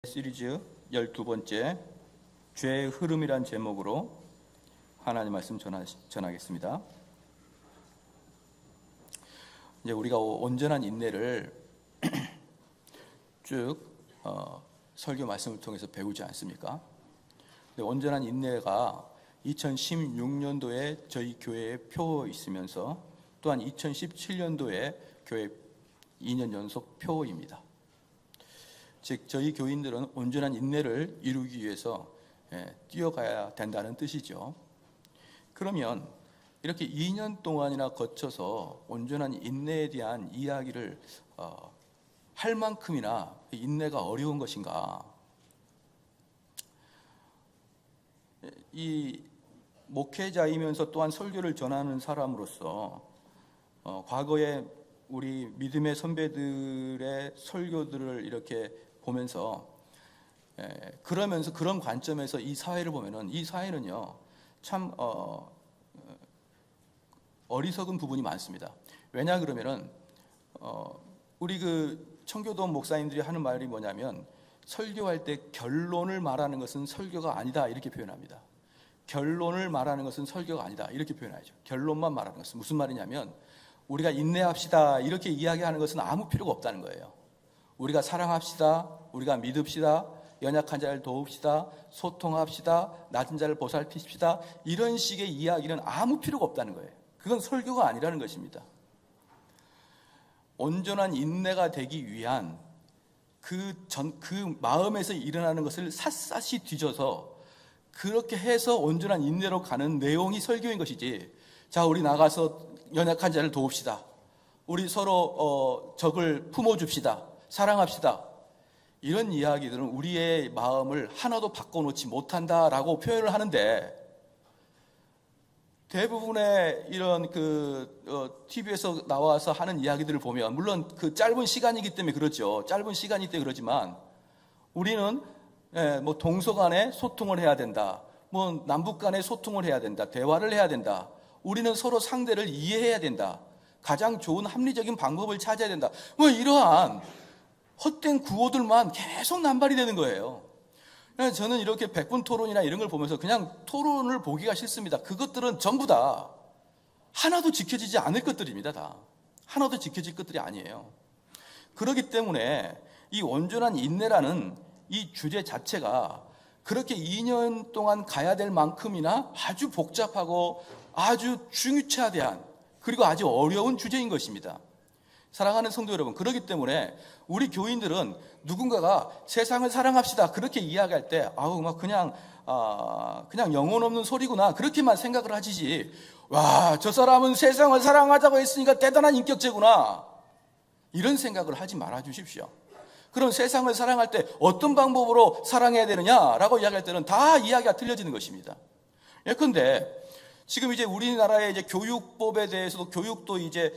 시리즈 12번째 죄의 흐름이란 제목으로 하나님 말씀 전하겠습니다. 이제 우리가 온전한 인내를 쭉 설교 말씀을 통해서 배우지 않습니까? 근데 온전한 인내가 2016년도에 저희 교회에 표 있으면서 또한 2017년도에 교회 2년 연속 표입니다. 즉 저희 교인들은 온전한 인내를 이루기 위해서 뛰어가야 된다는 뜻이죠. 그러면 이렇게 2년 동안이나 거쳐서 온전한 인내에 대한 이야기를 할 만큼이나 인내가 어려운 것인가? 이 목회자이면서 또한 설교를 전하는 사람으로서 과거에 우리 믿음의 선배들의 설교들을 이렇게 보면서 그러면서 그런 관점에서 이 사회를 보면은 이 사회는요 참 어리석은 부분이 많습니다. 왜냐 그러면은 우리 그 청교도 목사님들이 하는 말이 뭐냐면 설교할 때 결론을 말하는 것은 설교가 아니다 이렇게 표현합니다. 결론을 말하는 것은 설교가 아니다 이렇게 표현하죠. 결론만 말하는 것은 무슨 말이냐면 우리가 인내합시다 이렇게 이야기하는 것은 아무 필요가 없다는 거예요. 우리가 사랑합시다, 우리가 믿읍시다, 연약한 자를 도웁시다, 소통합시다, 낮은 자를 보살피십시다 이런 식의 이야기는 아무 필요가 없다는 거예요. 그건 설교가 아니라는 것입니다. 온전한 인내가 되기 위한 그 마음에서 일어나는 것을 샅샅이 뒤져서 그렇게 해서 온전한 인내로 가는 내용이 설교인 것이지. 자, 우리 나가서 연약한 자를 도웁시다. 우리 서로 적을 품어줍시다. 사랑합시다. 이런 이야기들은 우리의 마음을 하나도 바꿔놓지 못한다라고 표현을 하는데 대부분의 이런 TV에서 나와서 하는 이야기들을 보면 물론 그 짧은 시간이기 때문에 그렇죠. 짧은 시간이기 때문에 그러지만 우리는 뭐 동서 간에 소통을 해야 된다. 뭐 남북 간에 소통을 해야 된다. 대화를 해야 된다. 우리는 서로 상대를 이해해야 된다. 가장 좋은 합리적인 방법을 찾아야 된다. 뭐 이러한 헛된 구호들만 계속 남발이 되는 거예요. 저는 이렇게 백분 토론이나 이런 걸 보면서 그냥 토론을 보기가 싫습니다. 그것들은 전부 다 하나도 지켜지지 않을 것들입니다. 다 하나도 지켜질 것들이 아니에요. 그렇기 때문에 이 온전한 인내라는 이 주제 자체가 그렇게 2년 동안 가야 될 만큼이나 아주 복잡하고 아주 중유차대한 그리고 아주 어려운 주제인 것입니다. 사랑하는 성도 여러분, 그렇기 때문에 우리 교인들은 누군가가 세상을 사랑합시다 그렇게 이야기할 때 그냥 영혼 없는 소리구나 그렇게만 생각을 하시지, 와, 저 사람은 세상을 사랑하자고 했으니까 대단한 인격체구나 이런 생각을 하지 말아 주십시오. 그럼 세상을 사랑할 때 어떤 방법으로 사랑해야 되느냐라고 이야기할 때는 다 이야기가 틀려지는 것입니다. 예컨대 지금 이제 우리나라의 이제 교육법에 대해서도 교육도 이제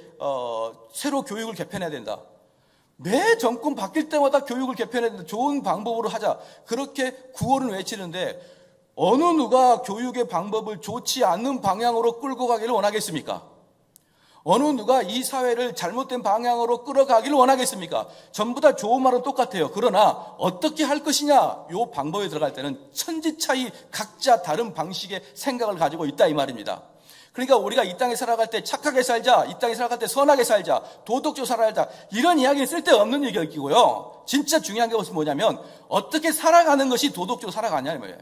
새로 교육을 개편해야 된다. 매 정권 바뀔 때마다 교육을 개편해야 된다. 좋은 방법으로 하자. 그렇게 구호를 외치는데 어느 누가 교육의 방법을 좋지 않는 방향으로 끌고 가기를 원하겠습니까? 어느 누가 이 사회를 잘못된 방향으로 끌어가기를 원하겠습니까? 전부 다 좋은 말은 똑같아요. 그러나 어떻게 할 것이냐, 요 방법에 들어갈 때는 천지 차이 각자 다른 방식의 생각을 가지고 있다 이 말입니다. 그러니까 우리가 이 땅에 살아갈 때 착하게 살자, 이 땅에 살아갈 때 선하게 살자, 도덕적으로 살아야 이런 이야기는 쓸데없는 얘기이고요. 진짜 중요한 것은 뭐냐면 어떻게 살아가는 것이 도덕적으로 살아가냐 이 말이에요.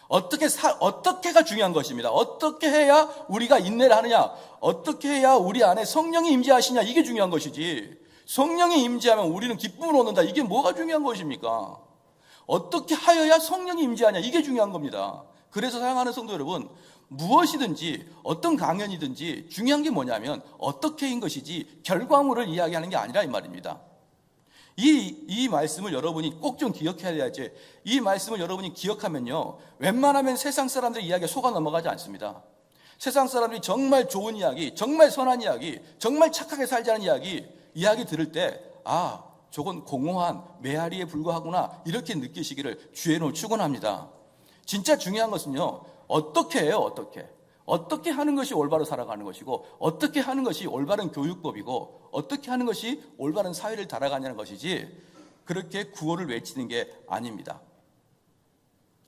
어떻게가 중요한 것입니다. 어떻게 해야 우리가 인내를 하느냐, 어떻게 해야 우리 안에 성령이 임재하시냐, 이게 중요한 것이지. 성령이 임재하면 우리는 기쁨을 얻는다, 이게 뭐가 중요한 것입니까? 어떻게 하여야 성령이 임재하냐, 이게 중요한 겁니다. 그래서 사랑하는 성도 여러분, 무엇이든지 어떤 강연이든지 중요한 게 뭐냐면 어떻게인 것이지 결과물을 이야기하는 게 아니라 이 말입니다. 이 말씀을 여러분이 꼭 좀 기억해야지. 이 말씀을 여러분이 기억하면요, 웬만하면 세상 사람들의 이야기에 속아 넘어가지 않습니다. 세상 사람들이 정말 좋은 이야기, 정말 선한 이야기, 정말 착하게 살자는 이야기 들을 때 저건 공허한 메아리에 불과하구나 이렇게 느끼시기를 주의 이름으로 축원합니다. 진짜 중요한 것은요, 어떻게 해요? 어떻게 하는 것이 올바로 살아가는 것이고 어떻게 하는 것이 올바른 교육법이고 어떻게 하는 것이 올바른 사회를 달아가냐는 것이지, 그렇게 구호를 외치는 게 아닙니다.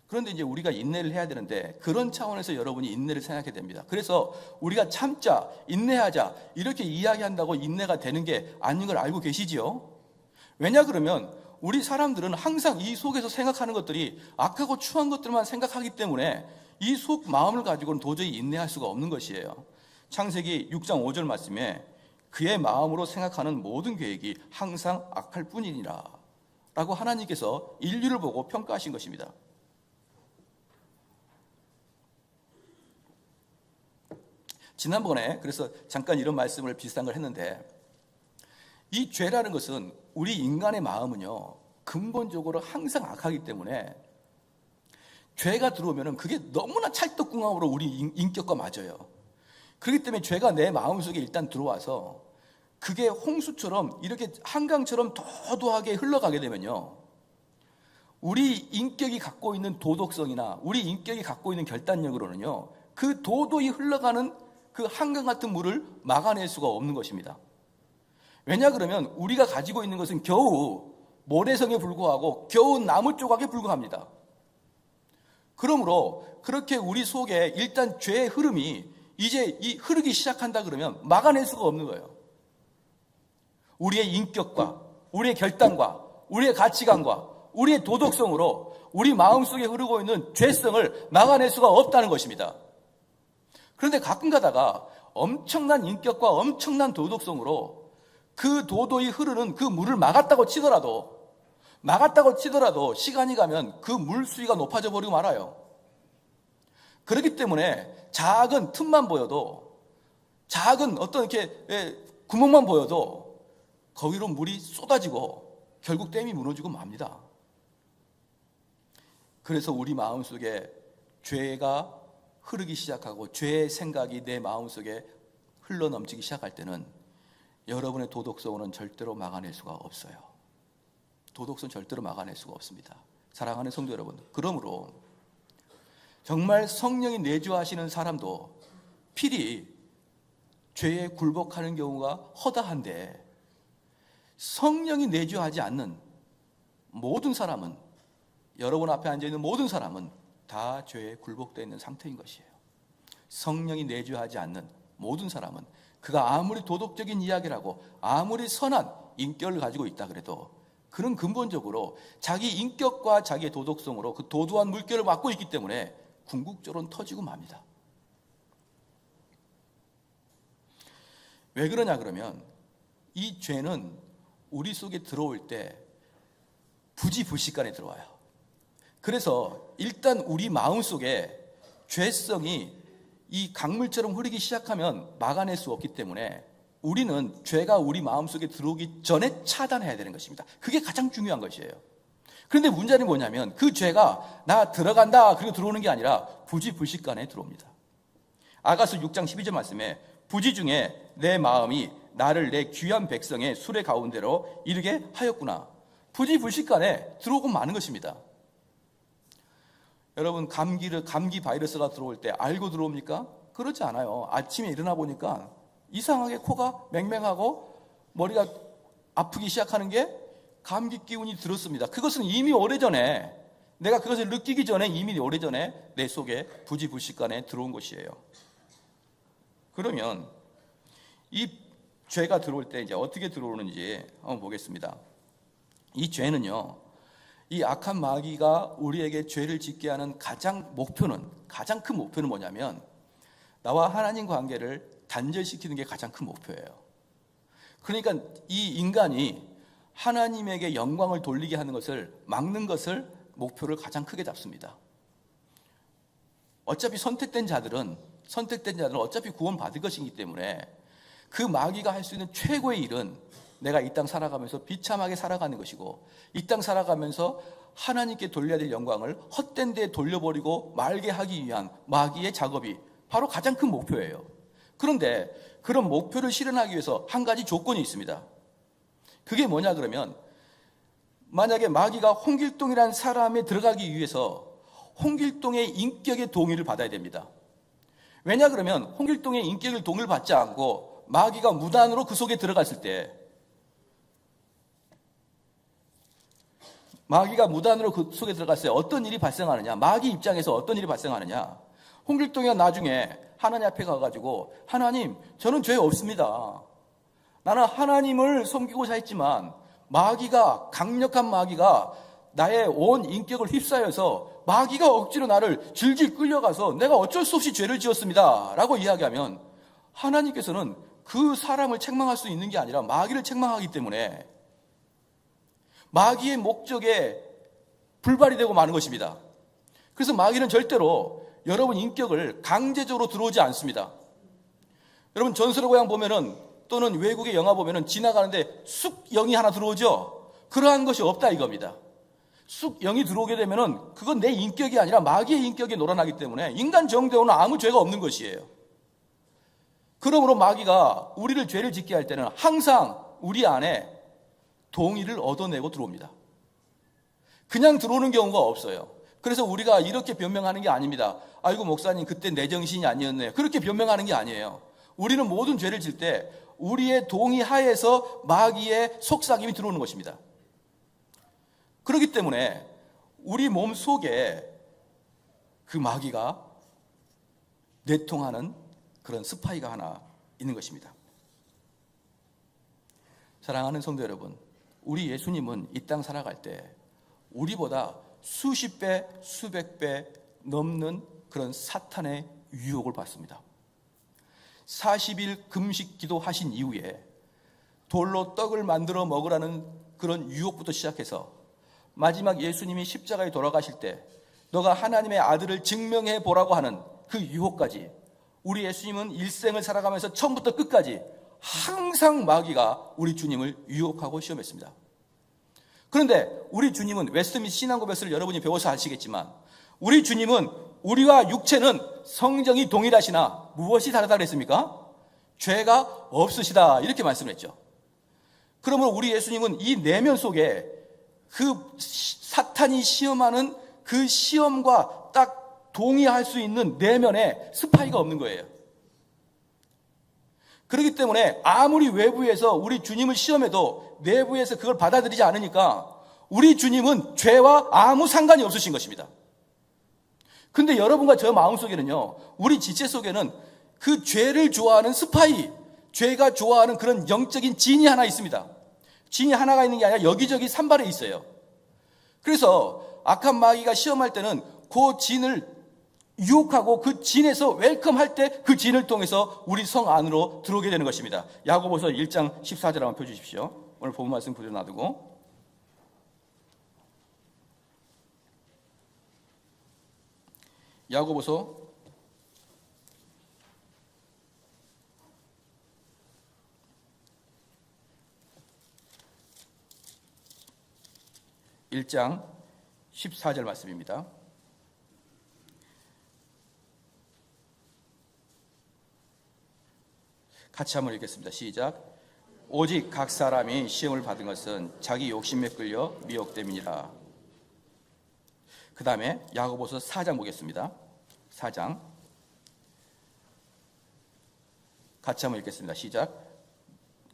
그런데 이제 우리가 인내를 해야 되는데 그런 차원에서 여러분이 인내를 생각해야 됩니다. 그래서 우리가 참자, 인내하자 이렇게 이야기한다고 인내가 되는 게 아닌 걸 알고 계시지요? 왜냐 그러면 우리 사람들은 항상 이 속에서 생각하는 것들이 악하고 추한 것들만 생각하기 때문에 이 속 마음을 가지고는 도저히 인내할 수가 없는 것이에요. 창세기 6장 5절 말씀에 그의 마음으로 생각하는 모든 계획이 항상 악할 뿐이니라 라고 하나님께서 인류를 보고 평가하신 것입니다. 지난번에 그래서 잠깐 이런 말씀을 비슷한 걸 했는데 이 죄라는 것은 우리 인간의 마음은요 근본적으로 항상 악하기 때문에 죄가 들어오면 그게 너무나 찰떡궁합으로 우리 인격과 맞아요. 그렇기 때문에 죄가 내 마음속에 일단 들어와서 그게 홍수처럼 이렇게 한강처럼 도도하게 흘러가게 되면요 우리 인격이 갖고 있는 도덕성이나 우리 인격이 갖고 있는 결단력으로는요 그 도도히 흘러가는 그 한강 같은 물을 막아낼 수가 없는 것입니다. 왜냐 그러면 우리가 가지고 있는 것은 겨우 모래성에 불과하고 겨우 나무 조각에 불과합니다. 그러므로 그렇게 우리 속에 일단 죄의 흐름이 이제 이 흐르기 시작한다 그러면 막아낼 수가 없는 거예요. 우리의 인격과 우리의 결단과 우리의 가치관과 우리의 도덕성으로 우리 마음속에 흐르고 있는 죄성을 막아낼 수가 없다는 것입니다. 그런데 가끔 가다가 엄청난 인격과 엄청난 도덕성으로 그 도도히 흐르는 그 물을 막았다고 치더라도 시간이 가면 그 물 수위가 높아져 버리고 말아요. 그렇기 때문에 작은 틈만 보여도 작은 어떤 이렇게 구멍만 보여도 거기로 물이 쏟아지고 결국 댐이 무너지고 맙니다. 그래서 우리 마음속에 죄가 흐르기 시작하고 죄의 생각이 내 마음속에 흘러넘치기 시작할 때는 여러분의 도덕성은 절대로 막아낼 수가 없어요. 도덕성 절대로 막아낼 수가 없습니다. 사랑하는 성도 여러분, 그러므로 정말 성령이 내주하시는 사람도 필히 죄에 굴복하는 경우가 허다한데 성령이 내주하지 않는 모든 사람은 여러분 앞에 앉아있는 모든 사람은 다 죄에 굴복되어 있는 상태인 것이에요. 성령이 내주하지 않는 모든 사람은 그가 아무리 도덕적인 이야기라고 아무리 선한 인격을 가지고 있다 그래도 그는 근본적으로 자기 인격과 자기의 도덕성으로 그 도도한 물결을 막고 있기 때문에 궁극적으로는 터지고 맙니다. 왜 그러냐 그러면 이 죄는 우리 속에 들어올 때 부지불식간에 들어와요. 그래서 일단 우리 마음속에 죄성이 이 강물처럼 흐르기 시작하면 막아낼 수 없기 때문에 우리는 죄가 우리 마음속에 들어오기 전에 차단해야 되는 것입니다. 그게 가장 중요한 것이에요. 그런데 문제는 뭐냐면 그 죄가 나 들어간다 그리고 들어오는 게 아니라 부지불식간에 들어옵니다. 아가서 6장 12절 말씀에 부지 중에 내 마음이 나를 내 귀한 백성의 수레 가운데로 이르게 하였구나. 부지불식간에 들어오고 마는 것입니다. 여러분 감기 바이러스가 들어올 때 알고 들어옵니까? 그렇지 않아요. 아침에 일어나 보니까 이상하게 코가 맹맹하고 머리가 아프기 시작하는 게 감기 기운이 들었습니다. 그것은 이미 오래전에 내가 그것을 느끼기 전에 이미 오래전에 내 속에 부지불식간에 들어온 것이에요. 그러면 이 죄가 들어올 때 이제 어떻게 들어오는지 한번 보겠습니다. 이 죄는요, 이 악한 마귀가 우리에게 죄를 짓게 하는 가장 큰 목표는 뭐냐면 나와 하나님 관계를 단절시키는 게 가장 큰 목표예요. 그러니까 이 인간이 하나님에게 영광을 돌리게 하는 것을 막는 것을 목표를 가장 크게 잡습니다. 어차피 선택된 자들은 어차피 구원받을 것이기 때문에 그 마귀가 할 수 있는 최고의 일은 내가 이 땅 살아가면서 비참하게 살아가는 것이고 이 땅 살아가면서 하나님께 돌려야 될 영광을 헛된 데에 돌려버리고 말게 하기 위한 마귀의 작업이 바로 가장 큰 목표예요. 그런데 그런 목표를 실현하기 위해서 한 가지 조건이 있습니다. 그게 뭐냐 그러면 만약에 마귀가 홍길동이라는 사람에 들어가기 위해서 홍길동의 인격의 동의를 받아야 됩니다. 왜냐 그러면 홍길동의 인격을 동의를 받지 않고 마귀가 무단으로 그 속에 들어갔을 때 마귀가 무단으로 그 속에 들어갔어요. 어떤 일이 발생하느냐? 마귀 입장에서 어떤 일이 발생하느냐? 홍길동이가 나중에 하나님 앞에 가가지고 하나님, 저는 죄 없습니다. 나는 하나님을 섬기고자 했지만 마귀가, 강력한 마귀가 나의 온 인격을 휩싸여서 마귀가 억지로 나를 질질 끌려가서 내가 어쩔 수 없이 죄를 지었습니다 라고 이야기하면 하나님께서는 그 사람을 책망할 수 있는 게 아니라 마귀를 책망하기 때문에 마귀의 목적에 불발이 되고 마는 것입니다. 그래서 마귀는 절대로 여러분 인격을 강제적으로 들어오지 않습니다. 여러분 전설의 고향 보면은 또는 외국의 영화 보면은 지나가는데 쑥 영이 하나 들어오죠. 그러한 것이 없다 이겁니다. 쑥 영이 들어오게 되면은 그건 내 인격이 아니라 마귀의 인격이 놀아나기 때문에 인간 정대호는 아무 죄가 없는 것이에요. 그러므로 마귀가 우리를 죄를 짓게 할 때는 항상 우리 안에 동의를 얻어내고 들어옵니다. 그냥 들어오는 경우가 없어요. 그래서 우리가 이렇게 변명하는 게 아닙니다. 아이고 목사님 그때 내 정신이 아니었네요. 그렇게 변명하는 게 아니에요. 우리는 모든 죄를 질 때 우리의 동의 하에서 마귀의 속삭임이 들어오는 것입니다. 그렇기 때문에 우리 몸 속에 그 마귀가 내통하는 그런 스파이가 하나 있는 것입니다. 사랑하는 성도 여러분, 우리 예수님은 이 땅 살아갈 때 우리보다 수십 배, 수백 배 넘는 그런 사탄의 유혹을 받습니다. 40일 금식 기도하신 이후에 돌로 떡을 만들어 먹으라는 그런 유혹부터 시작해서 마지막 예수님이 십자가에 돌아가실 때 너가 하나님의 아들을 증명해 보라고 하는 그 유혹까지 우리 예수님은 일생을 살아가면서 처음부터 끝까지 항상 마귀가 우리 주님을 유혹하고 시험했습니다. 그런데 우리 주님은 웨스트민스터 신앙고백서를 여러분이 배워서 아시겠지만 우리 주님은 우리와 육체는 성정이 동일하시나 무엇이 다르다 그랬습니까? 죄가 없으시다 이렇게 말씀을 했죠. 그러므로 우리 예수님은 이 내면 속에 그 사탄이 시험하는 그 시험과 딱 동의할 수 있는 내면에 스파이가 없는 거예요. 그렇기 때문에 아무리 외부에서 우리 주님을 시험해도 내부에서 그걸 받아들이지 않으니까 우리 주님은 죄와 아무 상관이 없으신 것입니다. 근데 여러분과 저 마음속에는요, 우리 지체 속에는 그 죄를 좋아하는 스파이, 죄가 좋아하는 그런 영적인 진이 하나 있습니다. 진이 하나가 있는 게 아니라 여기저기 산발해 있어요. 그래서 악한 마귀가 시험할 때는 그 진을 유혹하고 그 진에서 웰컴할 때 그 진을 통해서 우리 성 안으로 들어오게 되는 것입니다. 야고보서 1장 14절 한번 펴주십시오. 오늘 본문 말씀 그대로 놔두고. 야고보서 1장 14절 말씀입니다. 같이 한번 읽겠습니다. 시작. 오직 각 사람이 시험을 받은 것은 자기 욕심에 끌려 미혹됨이니라. 그 다음에 야고보서 4장 보겠습니다. 4장 같이 한번 읽겠습니다. 시작.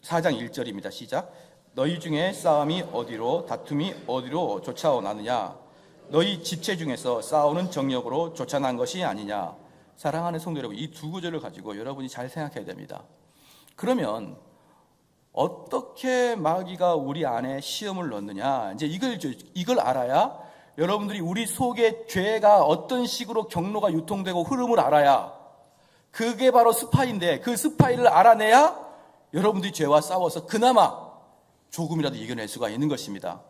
4장 1절입니다. 시작. 너희 중에 싸움이 어디로 다툼이 어디로 쫓아오나느냐? 너희 지체 중에서 싸우는 정력으로 쫓아난 것이 아니냐? 사랑하는 성도 여러분, 이 두 구절을 가지고 여러분이 잘 생각해야 됩니다. 그러면 어떻게 마귀가 우리 안에 시험을 넣느냐? 이제 이걸 알아야 여러분들이 우리 속에 죄가 어떤 식으로 경로가 유통되고 흐름을 알아야 그게 바로 스파이인데 그 스파이를 알아내야 여러분들이 죄와 싸워서 그나마 조금이라도 이겨낼 수가 있는 것입니다.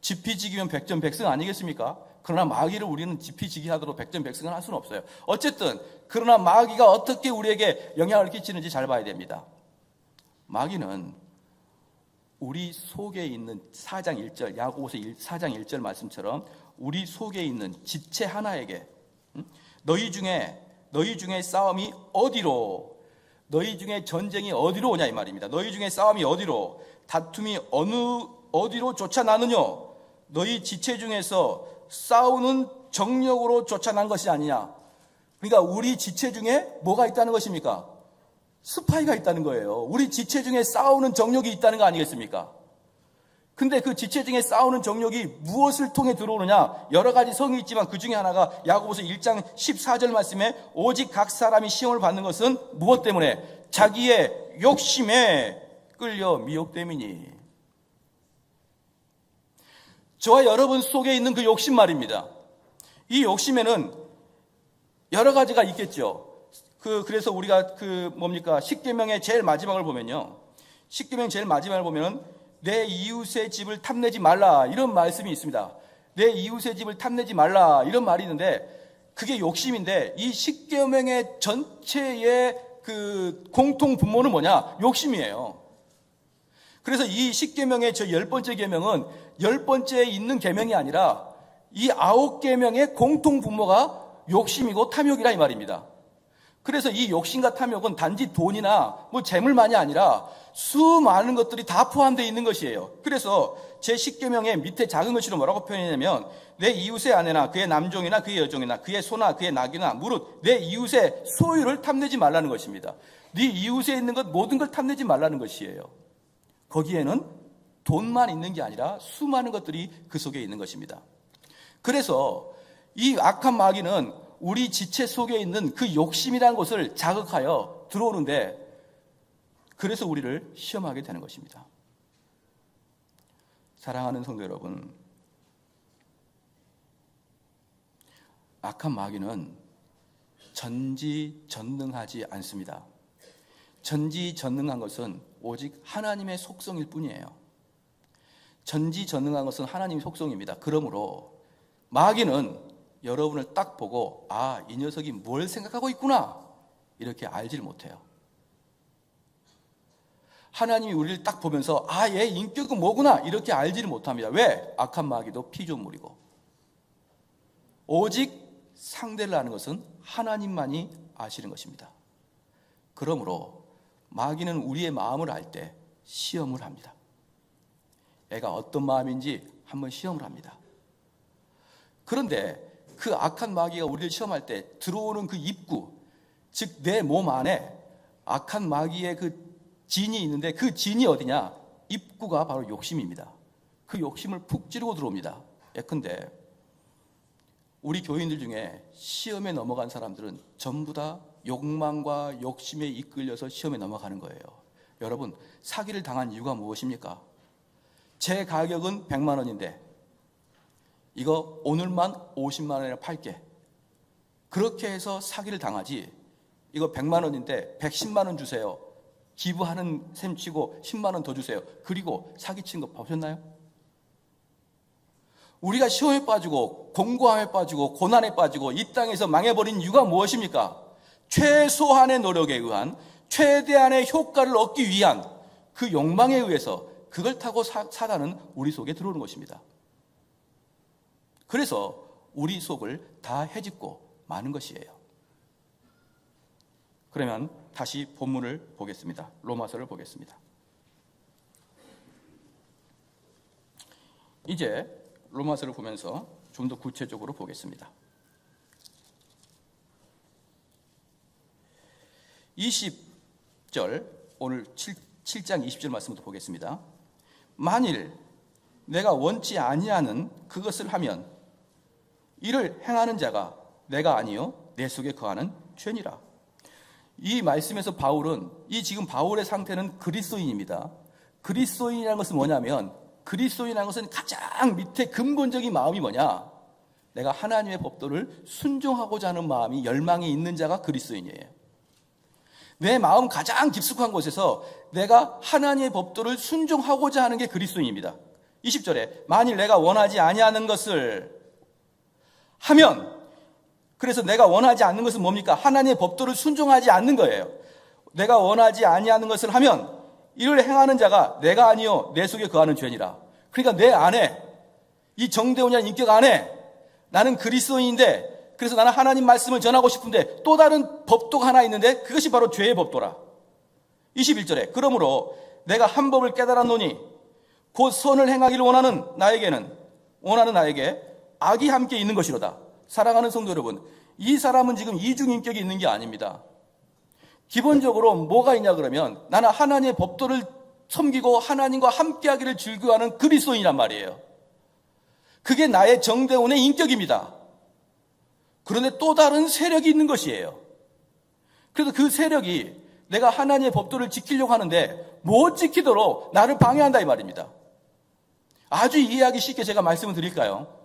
지피지기면 백전백승 아니겠습니까? 그러나 마귀를 우리는 지피지기하도록 백전백승을 할 수는 없어요. 어쨌든 그러나 마귀가 어떻게 우리에게 영향을 끼치는지 잘 봐야 됩니다. 마귀는 우리 속에 있는 4장 1절 야고보서 4장 1절 말씀처럼 우리 속에 있는 지체 하나에게 너희 중에 싸움이 어디로, 너희 중에 전쟁이 어디로 오냐 이 말입니다. 너희 중에 싸움이 어디로, 다툼이 어디로 쫓아나느냐? 너희 지체 중에서 싸우는 정력으로 쫓아난 것이 아니냐? 그러니까 우리 지체 중에 뭐가 있다는 것입니까? 스파이가 있다는 거예요. 우리 지체 중에 싸우는 정력이 있다는 거 아니겠습니까? 근데 그 지체중에 싸우는 정욕이 무엇을 통해 들어오느냐? 여러 가지 성이 있지만 그 중에 하나가 야고보서 1장 14절 말씀에 오직 각 사람이 시험을 받는 것은 무엇 때문에? 자기의 욕심에 끌려 미혹됨이니. 저와 여러분 속에 있는 그 욕심 말입니다. 이 욕심에는 여러 가지가 있겠죠. 그래서 우리가 십계명의 제일 마지막을 보면요. 십계명 제일 마지막을 보면은 내 이웃의 집을 탐내지 말라 이런 말씀이 있습니다. 내 이웃의 집을 탐내지 말라 이런 말이 있는데 그게 욕심인데 이 십계명의 전체의 그 공통 분모는 뭐냐? 욕심이에요. 그래서 이 십계명의 저 10번째 계명은 10번째에 있는 계명이 아니라 이 9계명의 공통 분모가 욕심이고 탐욕이라 이 말입니다. 그래서 이 욕심과 탐욕은 단지 돈이나 재물만이 아니라 수많은 것들이 다 포함되어 있는 것이에요. 그래서 제 10계명의 밑에 작은 글씨로 뭐라고 표현했냐면 내 이웃의 아내나 그의 남종이나 그의 여종이나 그의 소나 그의 낙이나 무릇 내 이웃의 소유를 탐내지 말라는 것입니다. 네 이웃에 있는 것 모든 걸 탐내지 말라는 것이에요. 거기에는 돈만 있는 게 아니라 수많은 것들이 그 속에 있는 것입니다. 그래서 이 악한 마귀는 우리 지체 속에 있는 그 욕심이라는 것을 자극하여 들어오는데 그래서 우리를 시험하게 되는 것입니다. 사랑하는 성도 여러분, 악한 마귀는 전지전능하지 않습니다. 전지전능한 것은 오직 하나님의 속성일 뿐이에요. 전지전능한 것은 하나님의 속성입니다. 그러므로 마귀는 여러분을 딱 보고 이 녀석이 뭘 생각하고 있구나 이렇게 알지를 못해요. 하나님이 우리를 딱 보면서 얘 인격은 뭐구나 이렇게 알지를 못합니다. 왜? 악한 마귀도 피조물이고 오직 상대를 아는 것은 하나님만이 아시는 것입니다. 그러므로 마귀는 우리의 마음을 알 때 시험을 합니다. 애가 어떤 마음인지 한번 시험을 합니다. 그런데 그 악한 마귀가 우리를 시험할 때 들어오는 그 입구, 즉 내 몸 안에 악한 마귀의 그 진이 있는데 그 진이 어디냐? 입구가 바로 욕심입니다. 그 욕심을 푹 찌르고 들어옵니다. 예컨대 우리 교인들 중에 시험에 넘어간 사람들은 전부 다 욕망과 욕심에 이끌려서 시험에 넘어가는 거예요. 여러분, 사기를 당한 이유가 무엇입니까? 제 가격은 100만 원인데 이거 오늘만 50만 원에 팔게. 그렇게 해서 사기를 당하지. 이거 100만 원인데 110만 원 주세요. 기부하는 셈 치고 10만 원 더 주세요. 그리고 사기친 거 보셨나요? 우리가 시험에 빠지고 공고함에 빠지고 고난에 빠지고 이 땅에서 망해버린 이유가 무엇입니까? 최소한의 노력에 의한 최대한의 효과를 얻기 위한 그 욕망에 의해서 그걸 타고 사단은 우리 속에 들어오는 것입니다. 그래서 우리 속을 다 헤집고 마는 것이에요. 그러면 다시 본문을 보겠습니다. 로마서를 보겠습니다. 이제 로마서를 보면서 좀 더 구체적으로 보겠습니다. 20절, 오늘 7장 20절 말씀부터 보겠습니다. 만일 내가 원치 아니하는 그것을 하면 이를 행하는 자가 내가 아니요 내 속에 거하는 죄니라. 이 말씀에서 바울은 지금 바울의 상태는 그리스도인입니다. 그리스도인이라는 것은 뭐냐면 그리스도인이라는 것은 가장 밑에 근본적인 마음이 뭐냐? 내가 하나님의 법도를 순종하고자 하는 마음이 열망이 있는 자가 그리스도인이에요. 내 마음 가장 깊숙한 곳에서 내가 하나님의 법도를 순종하고자 하는 게 그리스도인입니다. 20절에 만일 내가 원하지 아니하는 것을 하면, 그래서 내가 원하지 않는 것은 뭡니까? 하나님의 법도를 순종하지 않는 거예요. 내가 원하지 아니하는 것을 하면 이를 행하는 자가 내가 아니요 내 속에 거하는 죄니라. 그러니까 내 안에, 이 정대훈이라는 인격 안에 나는 그리스도인인데, 그래서 나는 하나님 말씀을 전하고 싶은데 또 다른 법도가 하나 있는데 그것이 바로 죄의 법도라. 21절에 그러므로 내가 한 법을 깨달았노니 곧 선을 행하기를 원하는 나에게 악이 함께 있는 것이로다. 사랑하는 성도 여러분, 이 사람은 지금 이중인격이 있는 게 아닙니다. 기본적으로 뭐가 있냐 그러면 나는 하나님의 법도를 섬기고 하나님과 함께하기를 즐거워하는 그리스도인이란 말이에요. 그게 나의 정대원의 인격입니다. 그런데 또 다른 세력이 있는 것이에요. 그래서 그 세력이 내가 하나님의 법도를 지키려고 하는데 못 지키도록 나를 방해한다 이 말입니다. 아주 이해하기 쉽게 제가 말씀을 드릴까요?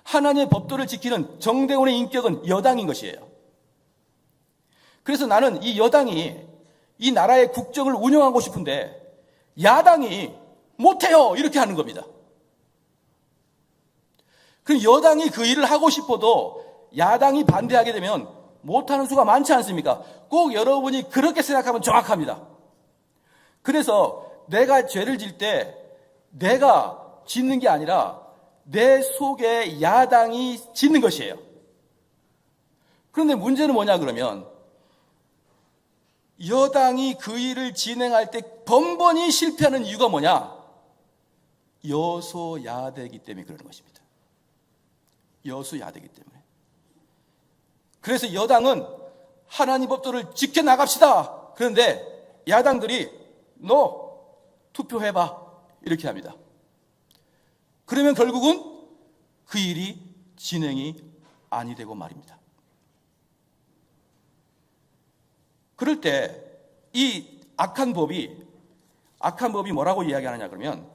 하나님의 법도를 지키는 정대원의 인격은 여당인 것이에요. 그래서 나는 이 여당이 이 나라의 국정을 운영하고 싶은데 야당이 못해요 이렇게 하는 겁니다. 그럼 여당이 그 일을 하고 싶어도 야당이 반대하게 되면 못하는 수가 많지 않습니까? 꼭 여러분이 그렇게 생각하면 정확합니다. 그래서 내가 죄를 질 때 내가 짓는 게 아니라 내 속에 야당이 짓는 것이에요. 그런데 문제는 뭐냐 그러면 여당이 그 일을 진행할 때 번번이 실패하는 이유가 뭐냐? 여소야대이기 때문에 그러는 것입니다. 여소야대이기 때문에. 그래서 여당은 하나님 법도를 지켜나갑시다. 그런데 야당들이 너 투표해봐 이렇게 합니다. 그러면 결국은 그 일이 진행이 아니 되고 말입니다. 그럴 때 이 악한 법이 뭐라고 이야기하느냐 그러면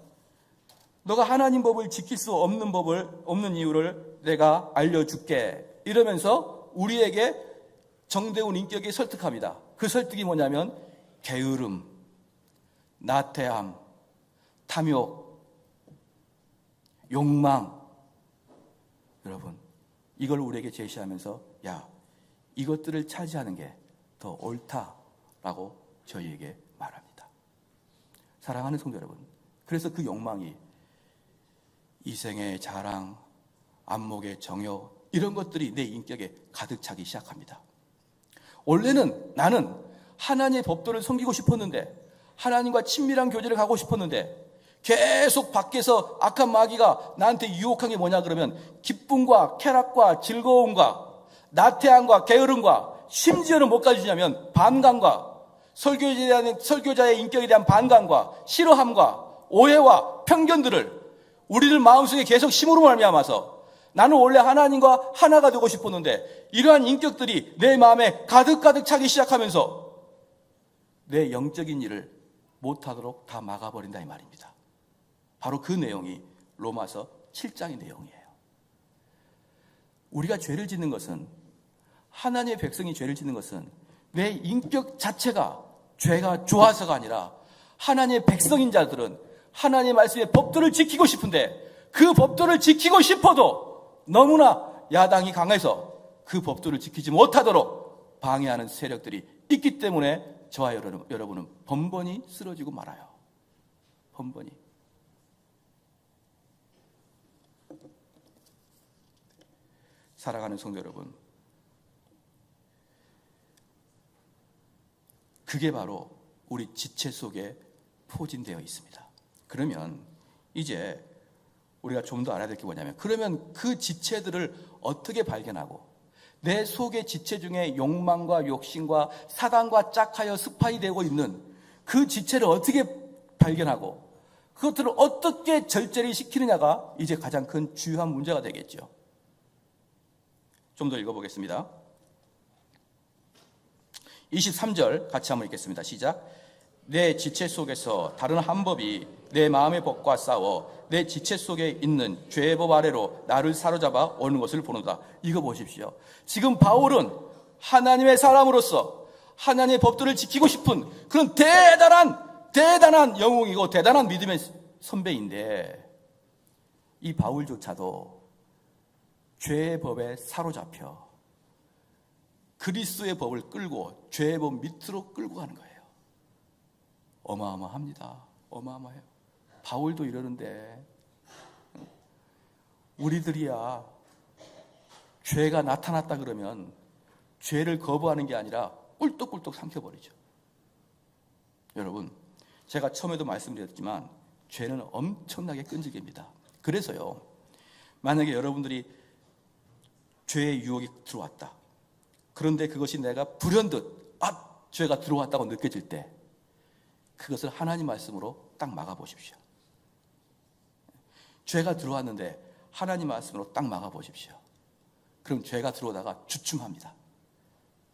너가 하나님 법을 지킬 수 없는 이유를 내가 알려줄게 이러면서 우리에게 정대운 인격에 설득합니다. 그 설득이 뭐냐면 게으름, 나태함, 탐욕, 욕망. 여러분 이걸 우리에게 제시하면서 야 이것들을 차지하는 게 더 옳다라고 저희에게 말합니다. 사랑하는 성도 여러분, 그래서 그 욕망이 이생의 자랑, 안목의 정욕 이런 것들이 내 인격에 가득 차기 시작합니다. 원래는 나는 하나님의 법도를 섬기고 싶었는데 하나님과 친밀한 교제를 가고 싶었는데 계속 밖에서 악한 마귀가 나한테 유혹한 게 뭐냐 그러면 기쁨과 쾌락과 즐거움과 나태함과 게으름과 심지어는 뭐까지 주냐면 반감과 설교자의 인격에 대한 반감과 싫어함과 오해와 편견들을 우리들 마음속에 계속 심으로 말미암아서 나는 원래 하나님과 하나가 되고 싶었는데 이러한 인격들이 내 마음에 가득가득 차기 시작하면서 내 영적인 일을 못하도록 다 막아버린다 이 말입니다. 바로 그 내용이 로마서 7장의 내용이에요. 우리가 죄를 짓는 것은 하나님의 백성이 죄를 짓는 것은 내 인격 자체가 죄가 좋아서가 아니라 하나님의 백성인 자들은 하나님의 말씀의 법도를 지키고 싶은데 그 법도를 지키고 싶어도 너무나 야당이 강해서 그 법도를 지키지 못하도록 방해하는 세력들이 있기 때문에 저와 여러분은 번번이 쓰러지고 말아요. 번번이. 살아가는 성도 여러분, 그게 바로 우리 지체 속에 포진되어 있습니다. 그러면 이제 우리가 좀 더 알아야 될 게 뭐냐면 그러면 그 지체들을 어떻게 발견하고 내 속의 지체 중에 욕망과 욕심과 사단과 짝하여 스파이 되고 있는 그 지체를 어떻게 발견하고 그것들을 어떻게 절제를 시키느냐가 이제 가장 큰 주요한 문제가 되겠죠. 좀 더 읽어보겠습니다. 23절 같이 한번 읽겠습니다. 시작. 내 지체 속에서 다른 한 법이 내 마음의 법과 싸워 내 지체 속에 있는 죄의 법 아래로 나를 사로잡아 오는 것을 보는다. 이거 보십시오. 지금 바울은 하나님의 사람으로서 하나님의 법도를 지키고 싶은 그런 대단한 영웅이고 대단한 믿음의 선배인데 이 바울조차도 죄의 법에 사로잡혀 그리스도의 법을 끌고 죄의 법 밑으로 끌고 가는 거예요. 어마어마합니다. 어마어마해요. 바울도 이러는데 우리들이야 죄가 나타났다 그러면 죄를 거부하는 게 아니라 꿀떡꿀떡 삼켜버리죠. 여러분, 제가 처음에도 말씀드렸지만 죄는 엄청나게 끈질깁니다. 그래서요, 만약에 여러분들이 죄의 유혹이 들어왔다. 그런데 그것이 내가 불현듯 죄가 들어왔다고 느껴질 때 그것을 하나님 말씀으로 딱 막아보십시오. 죄가 들어왔는데 하나님 말씀으로 딱 막아보십시오. 그럼 죄가 들어오다가 주춤합니다.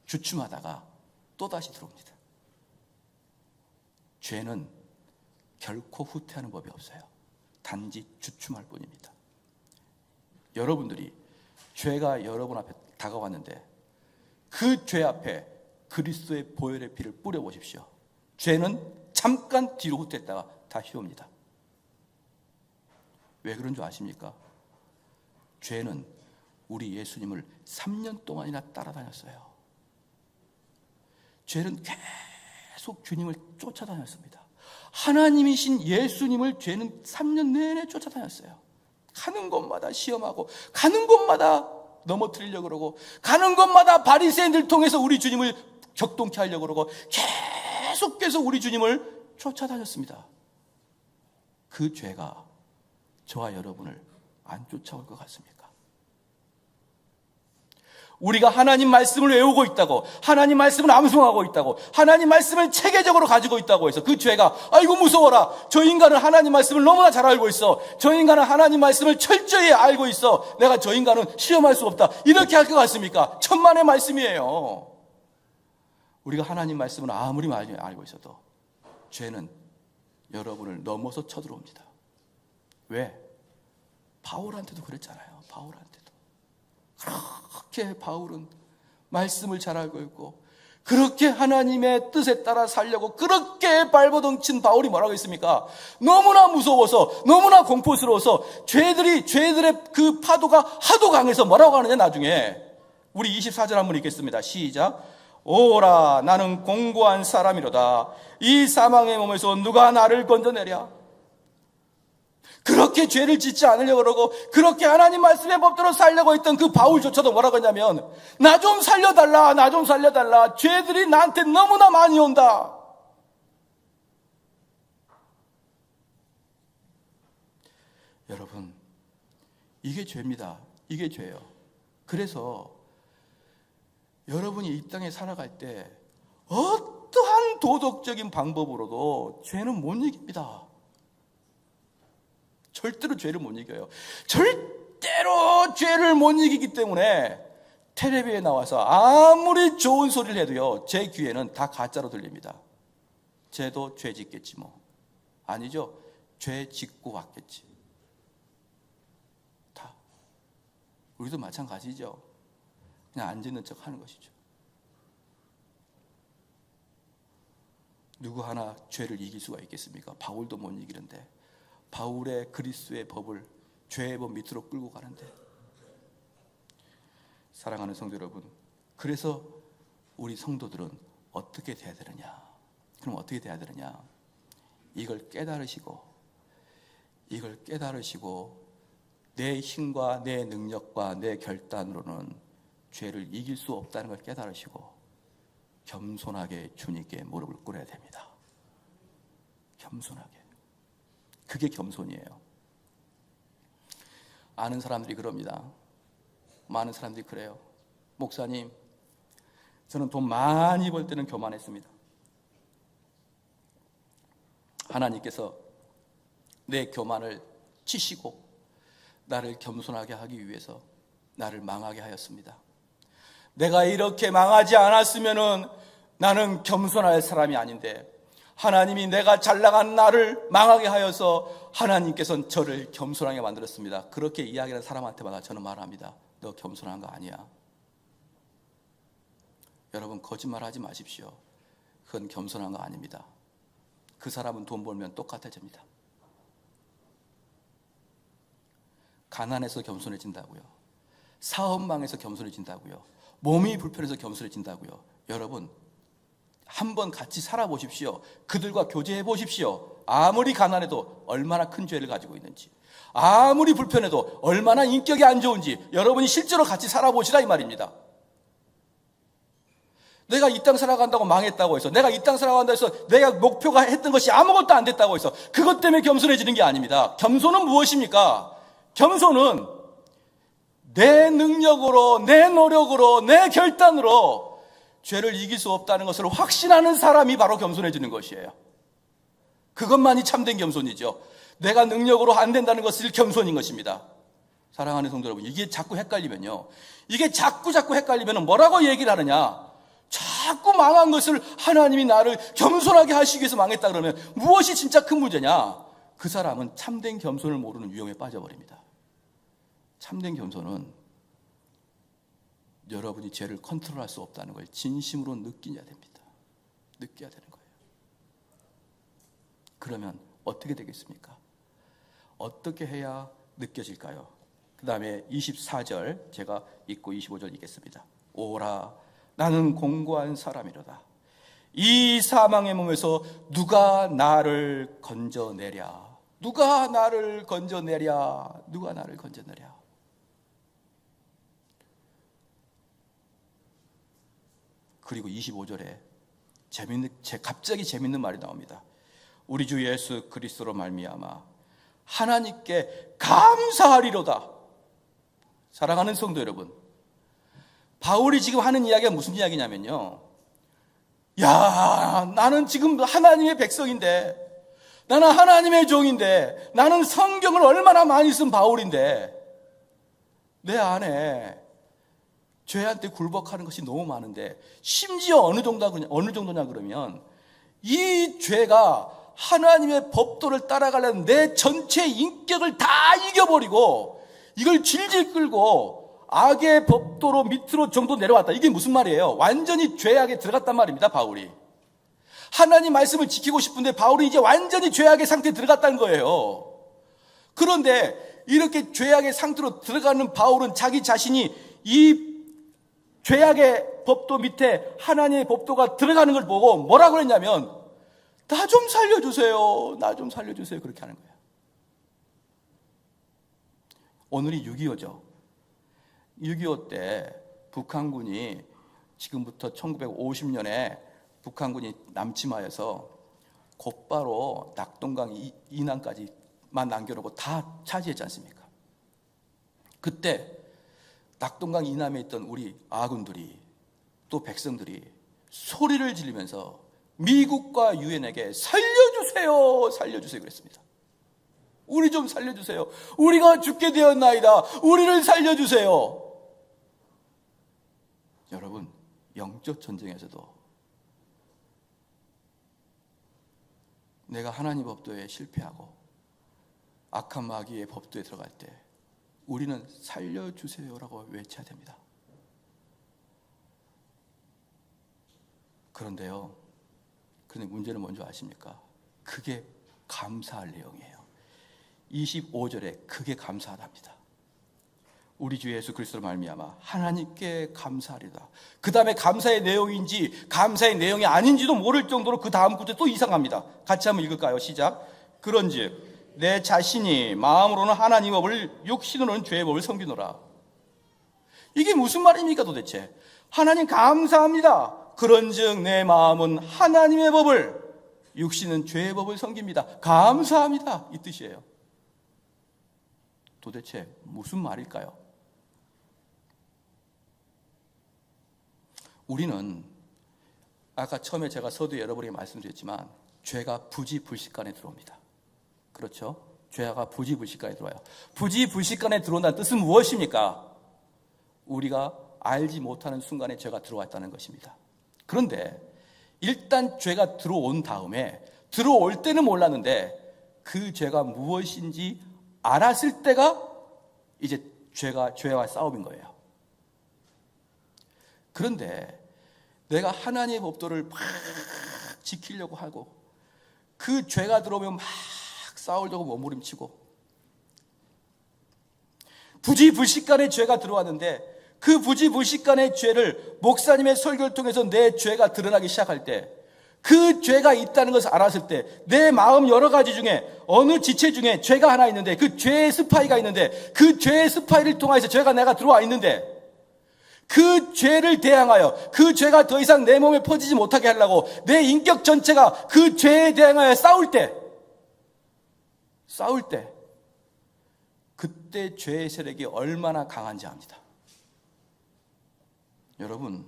주춤하다가 또다시 들어옵니다. 죄는 결코 후퇴하는 법이 없어요. 단지 주춤할 뿐입니다. 여러분들이 죄가 여러분 앞에 다가왔는데 그 죄 앞에 그리스도의 보혈의 피를 뿌려보십시오. 죄는 잠깐 뒤로 후퇴했다가 다시 옵니다. 왜 그런 줄 아십니까? 죄는 우리 예수님을 3년 동안이나 따라다녔어요. 죄는 계속 주님을 쫓아다녔습니다. 하나님이신 예수님을 죄는 3년 내내 쫓아다녔어요. 가는 곳마다 시험하고, 가는 곳마다 넘어뜨리려고 그러고, 가는 곳마다 바리새인들 통해서 우리 주님을 격동케 하려고 그러고, 계속해서 우리 주님을 쫓아다녔습니다. 그 죄가 저와 여러분을 안 쫓아올 것 같습니까? 우리가 하나님 말씀을 외우고 있다고, 하나님 말씀을 암송하고 있다고, 하나님 말씀을 체계적으로 가지고 있다고 해서 그 죄가 아이고 무서워라, 저 인간은 하나님 말씀을 너무나 잘 알고 있어, 저 인간은 하나님 말씀을 철저히 알고 있어, 내가 저 인간은 시험할 수 없다, 이렇게 할 것 같습니까? 천만의 말씀이에요. 우리가 하나님 말씀을 아무리 많이 알고 있어도 죄는 여러분을 넘어서 쳐들어옵니다. 왜? 바울한테도 그랬잖아요. 바울한테도. 그렇게 바울은 말씀을 잘 알고 있고, 그렇게 하나님의 뜻에 따라 살려고 그렇게 발버둥친 바울이 뭐라고 했습니까? 너무나 무서워서, 너무나 공포스러워서 죄들의 그 파도가 하도 강해서 뭐라고 하느냐, 나중에. 우리 24절 한번 읽겠습니다. 시작. 오라, 나는 공고한 사람이로다. 이 사망의 몸에서 누가 나를 건져내랴. 그렇게 죄를 짓지 않으려고 그러고, 그렇게 하나님 말씀의 법대로 살려고 했던 그 바울조차도 뭐라고 하냐면, 나 좀 살려달라, 나 좀 살려달라. 죄들이 나한테 너무나 많이 온다. 여러분, 이게 죄입니다. 이게 죄예요. 그래서 여러분이 이 땅에 살아갈 때 어떠한 도덕적인 방법으로도 죄는 못 이깁니다. 절대로 죄를 못 이겨요. 절대로 죄를 못 이기기 때문에 텔레비에 나와서 아무리 좋은 소리를 해도요, 제 귀에는 다 가짜로 들립니다. 쟤도 죄 짓겠지 뭐. 아니죠. 죄 짓고 왔겠지. 다. 우리도 마찬가지죠. 그냥 안 짓는 척 하는 것이죠. 누구 하나 죄를 이길 수가 있겠습니까? 바울도 못 이기는데, 바울의 그리스도의 법을 죄의 법 밑으로 끌고 가는데. 사랑하는 성도 여러분, 그래서 우리 성도들은 어떻게 돼야 되느냐? 그럼 어떻게 돼야 되느냐? 이걸 깨달으시고 내 힘과 내 능력과 내 결단으로는 죄를 이길 수 없다는 걸 깨달으시고 겸손하게 주님께 무릎을 꿇어야 됩니다. 겸손하게. 그게 겸손이에요. 아는 사람들이 그럽니다. 많은 사람들이 그래요. 목사님, 저는 돈 많이 벌 때는 교만했습니다. 하나님께서 내 교만을 치시고 나를 겸손하게 하기 위해서 나를 망하게 하였습니다. 내가 이렇게 망하지 않았으면은 나는 겸손할 사람이 아닌데, 하나님이 내가 잘나간 나를 망하게 하여서 하나님께서는 저를 겸손하게 만들었습니다. 그렇게 이야기하는 사람한테마다 저는 말합니다. 너 겸손한 거 아니야. 여러분, 거짓말하지 마십시오. 그건 겸손한 거 아닙니다. 그 사람은 돈 벌면 똑같아집니다. 가난해서 겸손해진다고요. 사업망해서 겸손해진다고요. 몸이 불편해서 겸손해진다고요. 여러분, 한번 같이 살아보십시오. 그들과 교제해 보십시오. 아무리 가난해도 얼마나 큰 죄를 가지고 있는지, 아무리 불편해도 얼마나 인격이 안 좋은지 여러분이 실제로 같이 살아보시라 이 말입니다. 내가 이 땅 살아간다고 망했다고 해서, 내가 이 땅 살아간다고 해서 내가 목표가 했던 것이 아무것도 안 됐다고 해서 그것 때문에 겸손해지는 게 아닙니다. 겸손은 무엇입니까? 겸손은 내 능력으로, 내 노력으로, 내 결단으로 죄를 이길 수 없다는 것을 확신하는 사람이 바로 겸손해지는 것이에요. 그것만이 참된 겸손이죠. 내가 능력으로 안 된다는 것을 겸손인 것입니다. 사랑하는 성도 여러분, 이게 자꾸 헷갈리면요, 이게 자꾸 헷갈리면 뭐라고 얘기를 하느냐, 자꾸 망한 것을 하나님이 나를 겸손하게 하시기 위해서 망했다 그러면 무엇이 진짜 큰 문제냐? 그 사람은 참된 겸손을 모르는 위험에 빠져버립니다. 참된 겸손은 여러분이 죄를 컨트롤할 수 없다는 걸 진심으로 느껴야 됩니다. 느껴야 되는 거예요. 그러면 어떻게 되겠습니까? 어떻게 해야 느껴질까요? 그 다음에 24절 제가 읽고 25절 읽겠습니다. 오라, 나는 공고한 사람이로다. 이 사망의 몸에서 누가 나를 건져내랴? 누가 나를 건져내랴? 누가 나를 건져내랴? 그리고 25절에 갑자기 재밌는 말이 나옵니다. 우리 주 예수 그리스도로 말미암아 하나님께 감사하리로다. 사랑하는 성도 여러분, 바울이 지금 하는 이야기가 무슨 이야기냐면요, 야, 나는 지금 하나님의 백성인데, 나는 하나님의 종인데, 나는 성경을 얼마나 많이 쓴 바울인데 내 안에 죄한테 굴복하는 것이 너무 많은데, 심지어 어느 정도냐 그러면 이 죄가 하나님의 법도를 따라가려는 내 전체 인격을 다 이겨버리고 이걸 질질 끌고 악의 법도로 밑으로 정도 내려왔다. 이게 무슨 말이에요? 완전히 죄악에 들어갔단 말입니다, 바울이. 하나님 말씀을 지키고 싶은데 바울이 이제 완전히 죄악의 상태에 들어갔다는 거예요. 그런데 이렇게 죄악의 상태로 들어가는 바울은 자기 자신이 이 죄악의 법도 밑에 하나님의 법도가 들어가는 걸 보고 뭐라고 했냐면, 나 좀 살려주세요, 나 좀 살려주세요, 그렇게 하는 거예요. 오늘이 6.25죠. 6.25 때 북한군이, 지금부터 1950년에 북한군이 남침하여서 곧바로 낙동강 이남까지만 남겨놓고 다 차지했지 않습니까? 그때 낙동강 이남에 있던 우리 아군들이, 또 백성들이 소리를 지르면서 미국과 유엔에게 살려주세요, 살려주세요 그랬습니다. 우리 좀 살려주세요. 우리가 죽게 되었나이다. 우리를 살려주세요. 여러분, 영적 전쟁에서도 내가 하나님 법도에 실패하고 악한 마귀의 법도에 들어갈 때 우리는 살려주세요라고 외쳐야 됩니다. 그런데 문제는 뭔지 아십니까? 그게 감사할 내용이에요. 25절에 그게 감사하답니다. 우리 주 예수 그리스도로 말미암아 하나님께 감사하리다. 그 다음에 감사의 내용인지 감사의 내용이 아닌지도 모를 정도로 그 다음 구절 또 이상합니다. 같이 한번 읽을까요? 시작. 그런즉 내 자신이 마음으로는 하나님 법을, 육신으로는 죄의 법을 섬기노라. 이게 무슨 말입니까 도대체? 하나님 감사합니다. 그런즉 내 마음은 하나님의 법을, 육신은 죄의 법을 섬깁니다. 감사합니다, 이 뜻이에요. 도대체 무슨 말일까요? 우리는 아까 처음에 제가 서두에 여러분에게 말씀드렸지만 죄가 부지불식간에 들어옵니다. 그렇죠? 죄가 부지불식간에 들어와요. 부지불식간에 들어온다는 뜻은 무엇입니까? 우리가 알지 못하는 순간에 죄가 들어왔다는 것입니다. 그런데 일단 죄가 들어온 다음에, 들어올 때는 몰랐는데 그 죄가 무엇인지 알았을 때가 이제 죄와 싸움인 거예요. 그런데 내가 하나님의 법도를 막 지키려고 하고 그 죄가 들어오면 막 싸우려고 몸부림치고 부지불식간에 죄가 들어왔는데 그 부지불식간의 죄를 목사님의 설교를 통해서 내 죄가 드러나기 시작할 때, 그 죄가 있다는 것을 알았을 때 내 마음 여러 가지 중에 어느 지체 중에 죄가 하나 있는데, 그 죄의 스파이가 있는데, 그 죄의 스파이를 통해서 죄가 내가 들어와 있는데, 그 죄를 대항하여 그 죄가 더 이상 내 몸에 퍼지지 못하게 하려고 내 인격 전체가 그 죄에 대항하여 싸울 때 그때 죄의 세력이 얼마나 강한지 압니다. 여러분,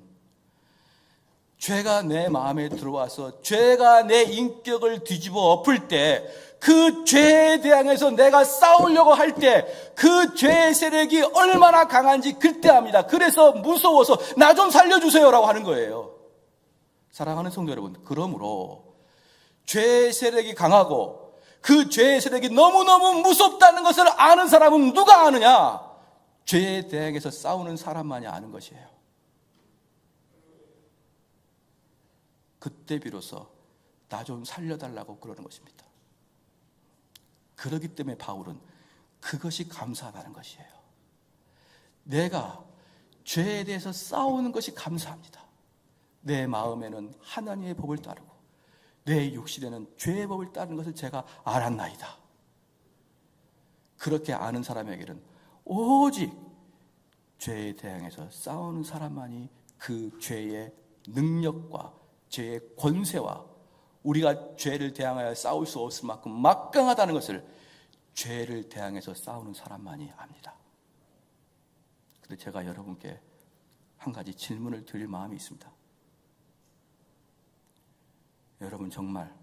죄가 내 마음에 들어와서 죄가 내 인격을 뒤집어 엎을 때, 그 죄에 대항해서 내가 싸우려고 할 때 그 죄의 세력이 얼마나 강한지 그때 압니다. 그래서 무서워서 나 좀 살려주세요라고 하는 거예요. 사랑하는 성도 여러분, 그러므로 죄의 세력이 강하고 그 죄의 세력이 너무너무 무섭다는 것을 아는 사람은 누가 아느냐? 죄에 대항해서 싸우는 사람만이 아는 것이에요. 그때 비로소 나 좀 살려달라고 그러는 것입니다. 그렇기 때문에 바울은 그것이 감사하다는 것이에요. 내가 죄에 대해서 싸우는 것이 감사합니다. 내 마음에는 하나님의 법을 따르고 내 육신에는 죄의 법을 따르는 것을 제가 알았나이다. 그렇게 아는 사람에게는 오직 죄에 대항해서 싸우는 사람만이 그 죄의 능력과 죄의 권세와 우리가 죄를 대항하여 싸울 수 없을 만큼 막강하다는 것을 죄를 대항해서 싸우는 사람만이 압니다. 그런데 제가 여러분께 한 가지 질문을 드릴 마음이 있습니다. 여러분 정말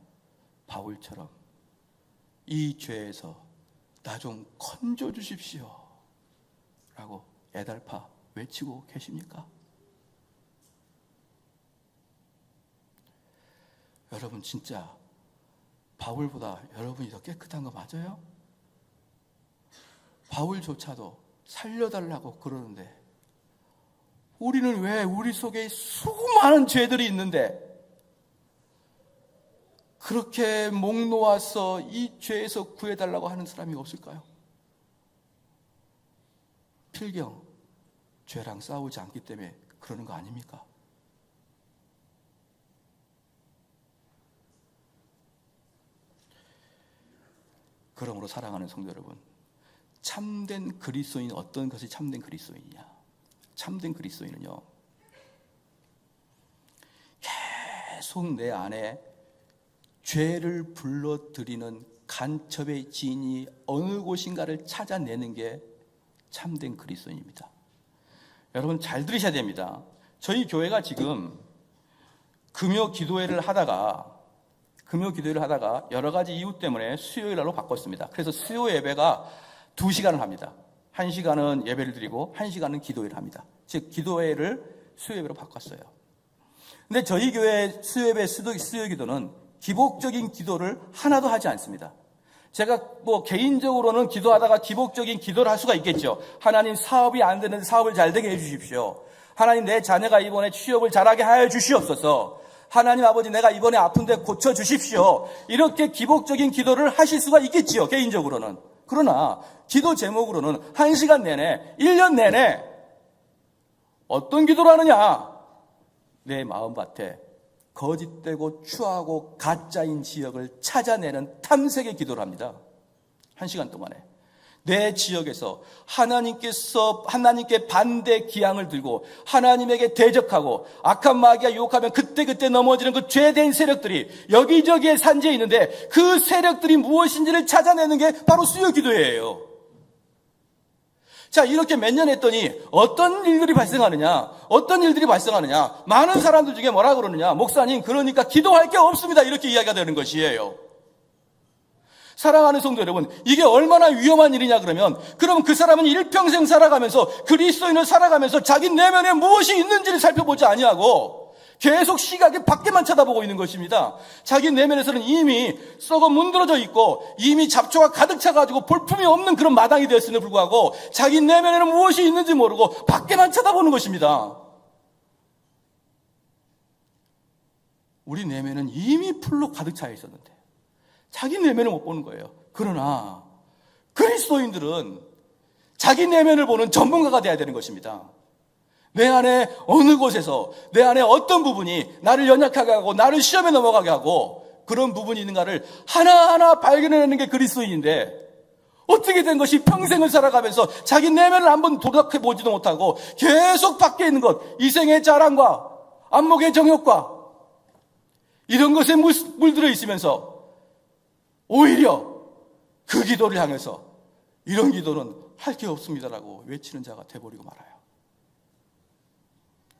바울처럼 이 죄에서 나 좀 건져 주십시오 라고 애달파 외치고 계십니까? 여러분 진짜 바울보다 여러분이 더 깨끗한 거 맞아요? 바울조차도 살려달라고 그러는데 우리는 왜 우리 속에 수많은 죄들이 있는데 그렇게 목 놓아서 이 죄에서 구해달라고 하는 사람이 없을까요? 필경 죄랑 싸우지 않기 때문에 그러는 거 아닙니까? 그러므로 사랑하는 성도 여러분, 참된 그리스도인 어떤 것이 참된 그리스도인이냐? 참된 그리스도인은요, 계속 내 안에 죄를 불러들이는 간첩의 진이 어느 곳인가를 찾아내는 게 참된 그리스도인입니다. 여러분 잘 들으셔야 됩니다. 저희 교회가 지금 금요 기도회를 하다가 여러 가지 이유 때문에 수요일 날로 바꿨습니다. 그래서 수요 예배가 2시간을 합니다. 1시간은 예배를 드리고 1시간은 기도회를 합니다. 즉 기도회를 수요 예배로 바꿨어요. 근데 저희 교회 수요 예배 수요 기도는 기복적인 기도를 하나도 하지 않습니다. 제가 개인적으로는 기도하다가 기복적인 기도를 할 수가 있겠죠. 하나님 사업이 안 되는데 사업을 잘 되게 해 주십시오. 하나님 내 자녀가 이번에 취업을 잘하게 하여 주시옵소서. 하나님 아버지 내가 이번에 아픈데 고쳐 주십시오. 이렇게 기복적인 기도를 하실 수가 있겠지요, 개인적으로는. 그러나 기도 제목으로는 1시간 내내 1년 내내 어떤 기도를 하느냐? 내 마음밭에 거짓되고 추하고 가짜인 지역을 찾아내는 탐색의 기도를 합니다. 1시간 동안에 내 지역에서 하나님께 반대 기항을 들고 하나님에게 대적하고 악한 마귀가 유혹하면 그때그때 넘어지는 그 죄된 세력들이 여기저기에 산재해 있는데 그 세력들이 무엇인지를 찾아내는 게 바로 수요 기도예요. 자, 이렇게 몇 년 했더니 어떤 일들이 발생하느냐? 많은 사람들 중에 뭐라 그러느냐? 목사님, 그러니까 기도할 게 없습니다. 이렇게 이야기가 되는 것이에요. 사랑하는 성도 여러분, 이게 얼마나 위험한 일이냐 그러면 그 사람은 일평생 살아가면서 그리스도인을 살아가면서 자기 내면에 무엇이 있는지를 살펴보지 아니하고 계속 시각에 밖에만 쳐다보고 있는 것입니다. 자기 내면에서는 이미 썩어 문드러져 있고 이미 잡초가 가득 차가지고 볼품이 없는 그런 마당이 되었음에도 불구하고 자기 내면에는 무엇이 있는지 모르고 밖에만 쳐다보는 것입니다. 우리 내면은 이미 풀로 가득 차 있었는데 자기 내면을 못 보는 거예요. 그러나 그리스도인들은 자기 내면을 보는 전문가가 되어야 되는 것입니다. 내 안에 어느 곳에서 내 안에 어떤 부분이 나를 연약하게 하고 나를 시험에 넘어가게 하고 그런 부분이 있는가를 하나하나 발견해내는 게 그리스도인인데 어떻게 된 것이 평생을 살아가면서 자기 내면을 한번 도닥해보지도 못하고 계속 밖에 있는 것, 이생의 자랑과 안목의 정욕과 이런 것에 물들어 있으면서 오히려 그 기도를 향해서 이런 기도는 할 게 없습니다라고 외치는 자가 돼버리고 말아요.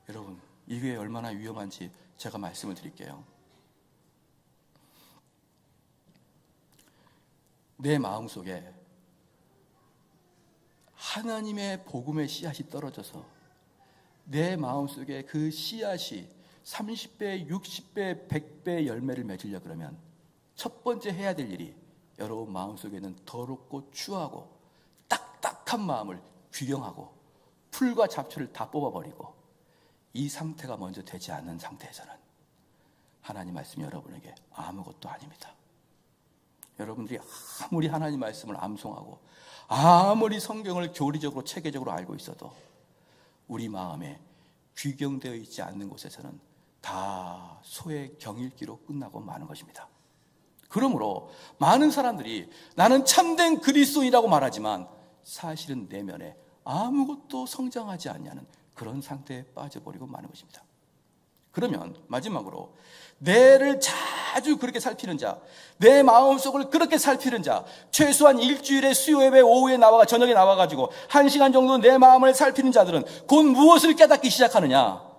여러분, 이게 얼마나 위험한지 제가 말씀을 드릴게요. 내 마음속에 하나님의 복음의 씨앗이 떨어져서 내 마음속에 그 씨앗이 30배, 60배, 100배 열매를 맺으려 그러면 첫 번째 해야 될 일이 여러분 마음속에는 더럽고 추하고 딱딱한 마음을 귀경하고 풀과 잡초를 다 뽑아버리고 이 상태가 먼저 되지 않는 상태에서는 하나님 말씀이 여러분에게 아무것도 아닙니다. 여러분들이 아무리 하나님 말씀을 암송하고 아무리 성경을 교리적으로 체계적으로 알고 있어도 우리 마음에 귀경되어 있지 않는 곳에서는 다 소의 경읽기로 끝나고 마는 것입니다. 그러므로 많은 사람들이 나는 참된 그리스도인이라고 말하지만 사실은 내면에 아무것도 성장하지 않냐는 그런 상태에 빠져버리고 마는 것입니다. 그러면 마지막으로 내를 자주 그렇게 살피는 자, 내 마음속을 그렇게 살피는 자, 최소한 일주일에 수요 예배 오후에 나와 저녁에 나와가지고 1시간 정도 내 마음을 살피는 자들은 곧 무엇을 깨닫기 시작하느냐?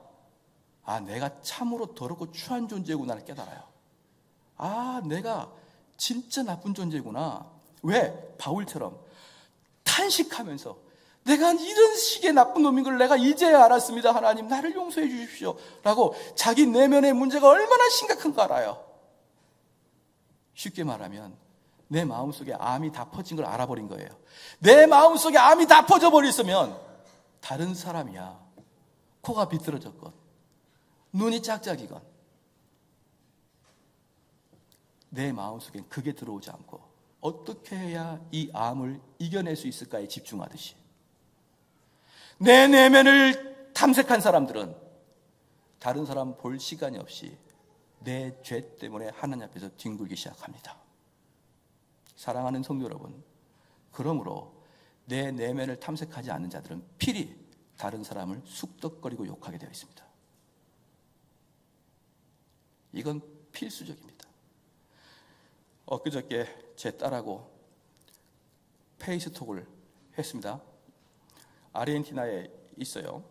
아, 내가 참으로 더럽고 추한 존재구나를 깨달아요. 아, 내가 진짜 나쁜 존재구나. 왜? 바울처럼 탄식하면서 내가 이런 식의 나쁜 놈인 걸 내가 이제야 알았습니다. 하나님 나를 용서해 주십시오 라고 자기 내면의 문제가 얼마나 심각한가 알아요. 쉽게 말하면 내 마음속에 암이 다 퍼진 걸 알아버린 거예요. 내 마음속에 암이 다 퍼져버렸으면 다른 사람이야. 코가 비뚤어졌건 눈이 짝짝이건 내 마음속엔 그게 들어오지 않고 어떻게 해야 이 암을 이겨낼 수 있을까에 집중하듯이 내 내면을 탐색한 사람들은 다른 사람 볼 시간이 없이 내 죄 때문에 하나님 앞에서 뒹굴기 시작합니다. 사랑하는 성도 여러분, 그러므로 내 내면을 탐색하지 않는 자들은 필히 다른 사람을 쑥덕거리고 욕하게 되어 있습니다. 이건 필수적입니다. 엊그저께 제 딸하고 페이스톡을 했습니다. 아르헨티나에 있어요.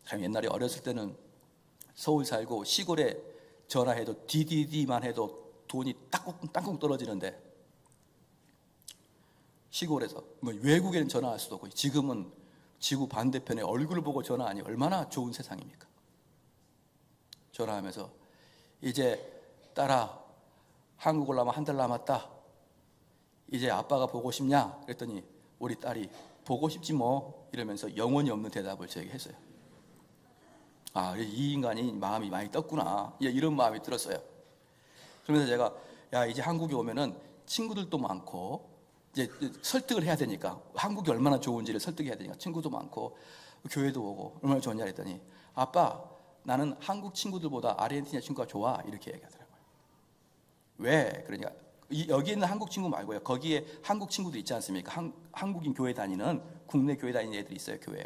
참 옛날에 어렸을 때는 서울 살고 시골에 전화해도 DDD만 해도 돈이 땅콩 떨어지는데 시골에서 뭐 외국에는 전화할 수도 없고 지금은 지구 반대편에 얼굴을 보고 전화하니 얼마나 좋은 세상입니까? 전화하면서 이제 딸아 한국 올라면 한 달 남았다. 이제 아빠가 보고 싶냐? 그랬더니 우리 딸이 보고 싶지 뭐 이러면서 영혼이 없는 대답을 저에게 했어요. 아, 이 인간이 마음이 많이 떴구나 이런 마음이 들었어요. 그러면서 제가 야 이제 한국에 오면은 친구들도 많고 이제 설득을 해야 되니까 한국이 얼마나 좋은지를 설득해야 되니까 친구도 많고 교회도 오고 얼마나 좋냐 했더니 아빠 나는 한국 친구들보다 아르헨티나 친구가 좋아 이렇게 얘기하더라고요. 왜? 그러니까 여기 있는 한국 친구 말고요. 거기에 한국 친구도 있지 않습니까? 한국인 교회 다니는 국내 교회 다니는 애들이 있어요. 교회에.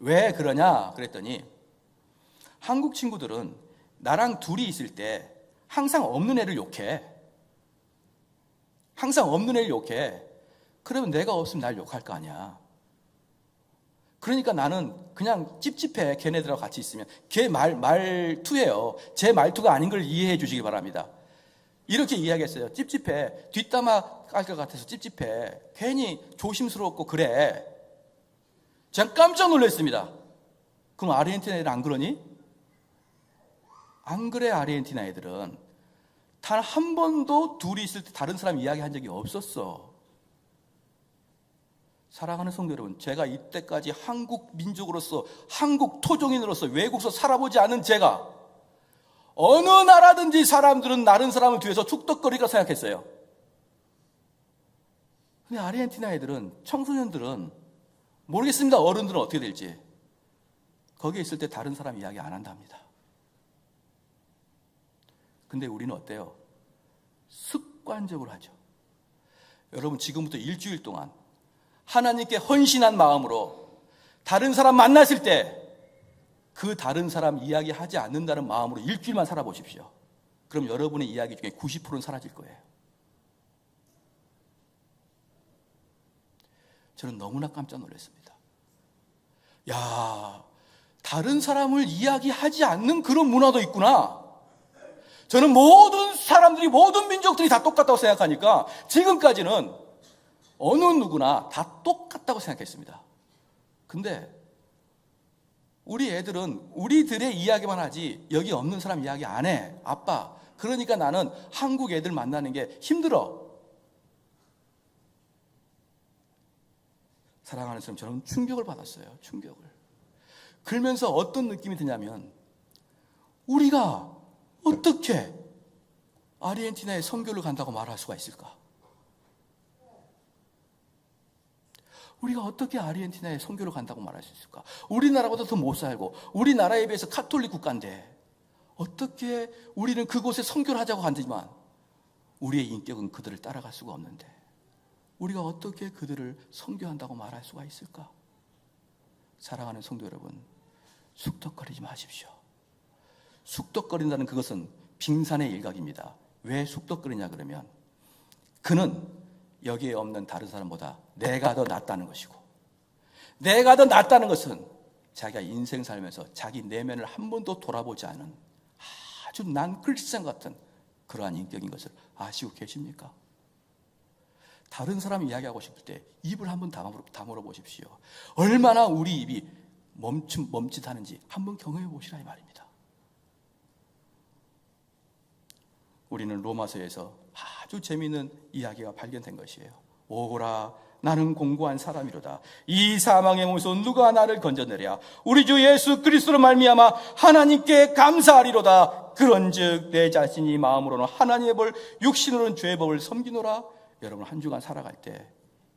왜 그러냐? 그랬더니 한국 친구들은 나랑 둘이 있을 때 항상 없는 애를 욕해. 항상 없는 애를 욕해. 그러면 내가 없으면 날 욕할 거 아니야. 그러니까 나는 그냥 찝찝해. 걔네들하고 같이 있으면. 걔 말투예요. 제 말투가 아닌 걸 이해해 주시기 바랍니다. 이렇게 이야기했어요. 찝찝해. 뒷담화 깔 것 같아서 찝찝해. 괜히 조심스럽고 그래. 제가 깜짝 놀랐습니다. 그럼 아르헨티나 애들 안 그러니? 안 그래. 아르헨티나 애들은 단 한 번도 둘이 있을 때 다른 사람 이야기한 적이 없었어. 사랑하는 성도 여러분, 제가 이때까지 한국 민족으로서 한국 토종인으로서 외국에서 살아보지 않은 제가 어느 나라든지 사람들은 다른 사람을 뒤에서 툭덕거리가 생각했어요. 근데 아르헨티나 애들은 청소년들은 모르겠습니다. 어른들은 어떻게 될지. 거기에 있을 때 다른 사람 이야기 안 한답니다. 근데 우리는 어때요? 습관적으로 하죠. 여러분 지금부터 일주일 동안 하나님께 헌신한 마음으로 다른 사람 만났을 때 그 다른 사람 이야기 하지 않는다는 마음으로 일주일만 살아보십시오. 그럼 여러분의 이야기 중에 90%는 사라질 거예요. 저는 너무나 깜짝 놀랐습니다. 야, 다른 사람을 이야기하지 않는 그런 문화도 있구나. 저는 모든 사람들이, 모든 민족들이 다 똑같다고 생각하니까 지금까지는 어느 누구나 다 똑같다고 생각했습니다. 근데 우리 애들은 우리들의 이야기만 하지 여기 없는 사람 이야기 안 해. 아빠, 그러니까 나는 한국 애들 만나는 게 힘들어. 사랑하는 사람, 저는 충격을 받았어요. 충격을. 그러면서 어떤 느낌이 드냐면, 우리가 어떻게 아르헨티나에 선교를 간다고 말할 수가 있을까? 우리가 어떻게 아르헨티나에 선교를 간다고 말할 수 있을까? 우리나라보다 더 못 살고 우리나라에 비해서 카톨릭 국가인데 어떻게 우리는 그곳에 선교를 하자고 한지만 우리의 인격은 그들을 따라갈 수가 없는데 우리가 어떻게 그들을 선교한다고 말할 수가 있을까? 사랑하는 성도 여러분, 쑥덕거리지 마십시오. 쑥덕거린다는 그것은 빙산의 일각입니다. 왜 쑥덕거리냐 그러면 그는 여기에 없는 다른 사람보다 내가 더 낫다는 것이고, 내가 더 낫다는 것은 자기가 인생 살면서 자기 내면을 한 번도 돌아보지 않은 아주 난글상 같은 그러한 인격인 것을 아시고 계십니까? 다른 사람 이야기하고 싶을 때 입을 한번 다물어 보십시오. 얼마나 우리 입이 멈칫하는지 한번 경험해 보시라 이 말입니다. 우리는 로마서에서 아주 재미있는 이야기가 발견된 것이에요. 오라, 나는 공고한 사람이로다. 이 사망의 몸에서 누가 나를 건져내랴. 우리 주 예수 그리스도로 말미암아 하나님께 감사하리로다. 그런즉 내 자신이 마음으로는 하나님의 벌, 육신으로는 죄의 법을 섬기노라. 여러분, 한 주간 살아갈 때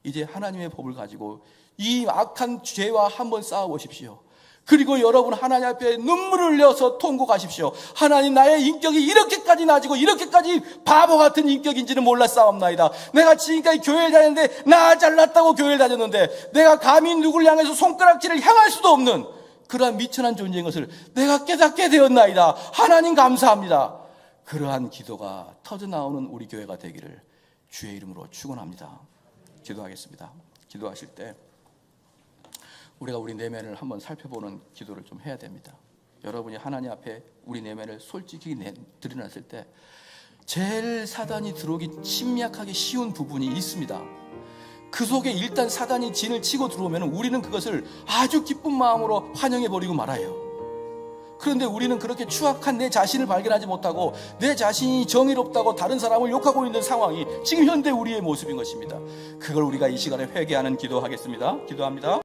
이제 하나님의 법을 가지고 이 악한 죄와 한번 싸워보십시오. 그리고 여러분 하나님 앞에 눈물을 흘려서 통곡하십시오. 하나님, 나의 인격이 이렇게까지 낮이고 이렇게까지 바보 같은 인격인지는 몰랐사옵나이다. 내가 지금까지 교회를 다녔는데 나 잘났다고 교회를 다녔는데 내가 감히 누구를 향해서 손가락질을 향할 수도 없는 그러한 미천한 존재인 것을 내가 깨닫게 되었나이다. 하나님 감사합니다. 그러한 기도가 터져나오는 우리 교회가 되기를 주의 이름으로 축원합니다. 기도하겠습니다. 기도하실 때 우리가 우리 내면을 한번 살펴보는 기도를 좀 해야 됩니다. 여러분이 하나님 앞에 우리 내면을 솔직히 드러냈을 때 제일 사단이 들어오기 침략하기 쉬운 부분이 있습니다. 그 속에 일단 사단이 진을 치고 들어오면 우리는 그것을 아주 기쁜 마음으로 환영해버리고 말아요. 그런데 우리는 그렇게 추악한 내 자신을 발견하지 못하고 내 자신이 정의롭다고 다른 사람을 욕하고 있는 상황이 지금 현대 우리의 모습인 것입니다. 그걸 우리가 이 시간에 회개하는 기도하겠습니다. 기도합니다.